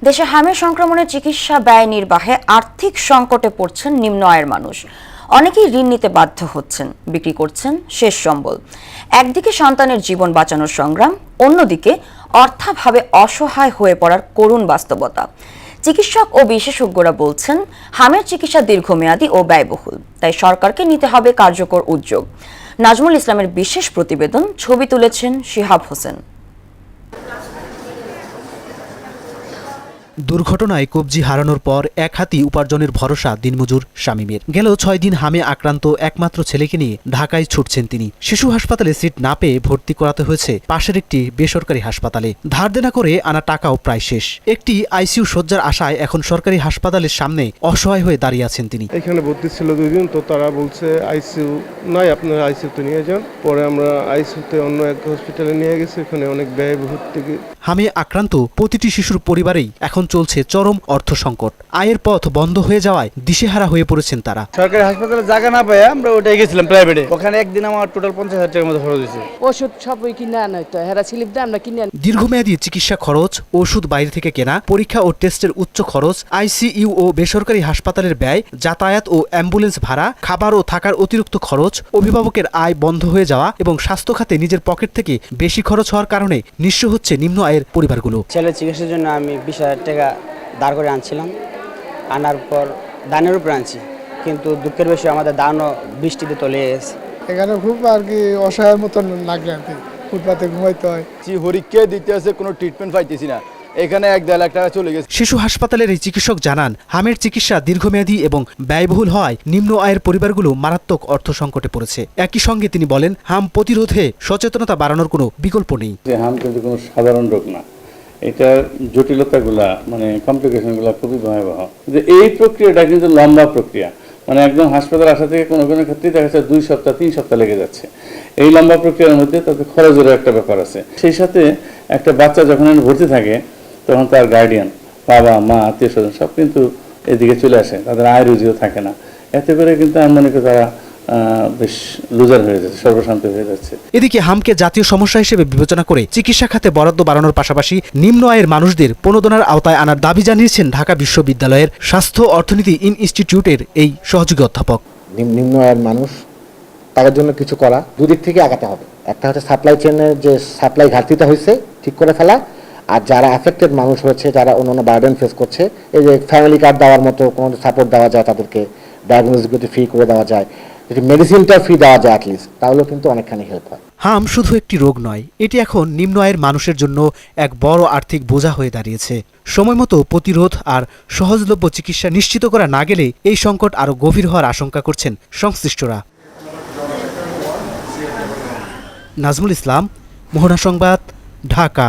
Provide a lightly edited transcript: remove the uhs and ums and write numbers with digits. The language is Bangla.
দেশে হামের সংক্রমণের চিকিৎসা ব্যয় নির্বাহে আর্থিক সংকটে পড়ছেন নিম্ন আয়ের মানুষ। অনেকেই ঋণ নিতে বাধ্য হচ্ছেন, বিক্রি করছেন শেষ সম্বল। একদিকে সন্তানের জীবন বাঁচানোর সংগ্রাম, অন্যদিকে অর্থাভাবে অসহায় হয়ে পড়ার করুণ বাস্তবতা। চিকিৎসক ও বিশেষজ্ঞরা বলছেন, হামের চিকিৎসা দীর্ঘমেয়াদী ও ব্যয়বহুল, তাই সরকারকে নিতে হবে কার্যকর উদ্যোগ। নাজমুল ইসলামের বিশেষ প্রতিবেদন, ছবি তুলেছেন শিহাব হোসেন। দুর্ঘটনায় কবজি হারানোর পর এক হাতি উপার্জনের ভরসা দিনমজুর শামীমের। গেল 6 দিন হামে আক্রান্ত একমাত্র ছেলেকে নিয়ে ঢাকায় ছুটছেন তিনি। শিশু হাসপাতালে সিট না পেয়ে ভর্তি করাতে হয়েছে পাশের একটি বেসরকারি হাসপাতালে। ধার দেনা করে আনা টাকাও প্রায় শেষ। একটি আইসিইউ শয্যার আশায় এখন সরকারি হাসপাতালের সামনে অসহায় হয়ে দাঁড়িয়ে আছেন তিনি। এখানে ভর্তি ছিল 2 দিন, তো তারা বলছে আইসিইউ নাই, আপনারা আইসিইউতে নিয়ে যান। পরে আমরা আইসিইউতে অন্য এক হসপিটালে নিয়ে গেছি, ওখানে অনেক ব্যয়বহুল থেকে। হামে আক্রান্ত প্রতিটি শিশুর পরিবারেই এখন চলছে চরম অর্থ সংকট। আয়ের পথ বন্ধ হয়ে যাওয়ায় দিশেহারা হয়ে পড়েছেন তারা। সরকারি হাসপাতালে জায়গা না পেয়ে আমরা ওটাই গেছিলাম প্রাইভেটে। ওখানে একদিন আমার টোটাল 50,000 টাকার মতো খরচ হয়েছে। ওষুধ সবই কিনে আনা হতো, হেরা স্লিপ দিয়ে আমরা কিনে আনি। দীর্ঘমেয়াদী চিকিৎসা খরচ, ওষুধ বাইরে থেকে কেনা, পরীক্ষা ও টেস্টের উচ্চ খরচ, আইসিইউ ও বেসরকারি হাসপাতালের ব্যয়, যাতায়াত ও অ্যাম্বুলেন্স ভাড়া, খাবার ও থাকার অতিরিক্ত খরচ, অভিভাবকের আয় বন্ধ হয়ে যাওয়া এবং স্বাস্থ্য খাতে নিজের পকেট থেকে বেশি খরচ হওয়ার কারণে নিঃস্ব হচ্ছে নিম্ন আয়ের পরিবারগুলো। ছেলের চিকিৎসার জন্য আমি 20,000 টাকা দাঁড় করে আনছিলাম, আনার পর দানের উপরে আনছি, কিন্তু দুঃখের বিষয় আমাদের দানও বৃষ্টিতে তলিয়ে গেছে। এখানে খুব আর কি অসহায়ের মতন লাগলে আর কি, ফুটপাতে ঘুমাইতে হয়। হরিকে দিতে আছে, কোনো ট্রিটমেন্ট পাইতেছি না। এখানে 1-1.5 লাখ টাকা চলে গেছে। শিশু হাসপাতালের এই চিকিৎসক জানান, হামের চিকিৎসা দীর্ঘমেয়াদী এবং ব্যয়বহুল হওয়ায় নিম্ন আয়ের পরিবারগুলো মারাত্মক অর্থ সংকটে পড়েছে। একই সঙ্গে তিনি বলেন, হাম প্রতিরোধে সচেতনতা বাড়ানোর কোনো বিকল্প নেই। হাম কিন্তু কোনো সাধারণ রোগ না, এটার জটিলতাগুলা মানে কমপ্লিকেশনগুলো খুবই ভয়াবহ। যে এই প্রক্রিয়াটা কিন্তু লম্বা প্রক্রিয়া, মানে একদম হাসপাতাল আসা থেকে কোনো কোনো ক্ষেত্রে দেখা যাচ্ছে 2 সপ্তাহ 3 সপ্তাহ লেগে যাচ্ছে। এই লম্বা প্রক্রিয়ার মধ্যে তাতে খরচেরও একটা ব্যাপার আছে। সেই সাথে একটা বাচ্চা যখন ভর্তি থাকে তখন তার গার্ডিয়ান, বাবা মা আত্মীয় স্বজন সব কিন্তু এদিকে চলে আসে, তাদের আয় রুজিও থাকে না। এতে করে কিন্তু আমি মনে করি তারা বেশ লুজার হয়ে যাচ্ছে, সর্বশান্ত হয়ে যাচ্ছে। এদিকে হামকে জাতীয় সমস্যা হিসেবে বিবেচনা করে চিকিৎসা খাতে বরাদ্দ বাড়ানোর পাশাপাশি নিম্ন আয়ের মানুষদের প্রণোদনার আওতায় আনার দাবি জানিয়েছেন ঢাকা বিশ্ববিদ্যালয়ের স্বাস্থ্য অর্থনীতি ইনস্টিটিউটের এই সহযোগী অধ্যাপক। নিম্ন আয়ের মানুষ, তাদের জন্য কিছু করা, দুদিক থেকে আগাতে হবে। একটা হচ্ছে সাপ্লাই চেনের যে সাপ্লাই ঘাটতিটা হয়েছে ঠিক করে ফেলা, আর যারা অ্যাফেক্টেড মানুষ হয়েছে, যারা অন্যান্য বার্ডেন ফেস করছে, এই যে ফ্যামিলি কার্ড দেওয়ার মতো কোনো সাপোর্ট দেওয়া যায়, তাদেরকে ডায়াগনোসিসগুলো ফ্রি করে দেওয়া যায়, যদি মেডিসিনটা ফ্রি দেওয়া যায় অ্যাটলিস্ট, তাহলেও কিন্তু অনেকখানি হেল্প হয়। হাম শুধু একটি রোগ নয়, এটি এখন নিম্ন আয়ের মানুষের জন্য এক বড় আর্থিক বোঝা হয়ে দাঁড়িয়েছে। সময়মতো প্রতিরোধ আর সহজলভ্য চিকিৎসা নিশ্চিত করা না গেলে এই সংকট আরও গভীর হওয়ার আশঙ্কা করছেন সংশ্লিষ্টরা। নাজমুল ইসলাম, মোহনা সংবাদ, ঢাকা।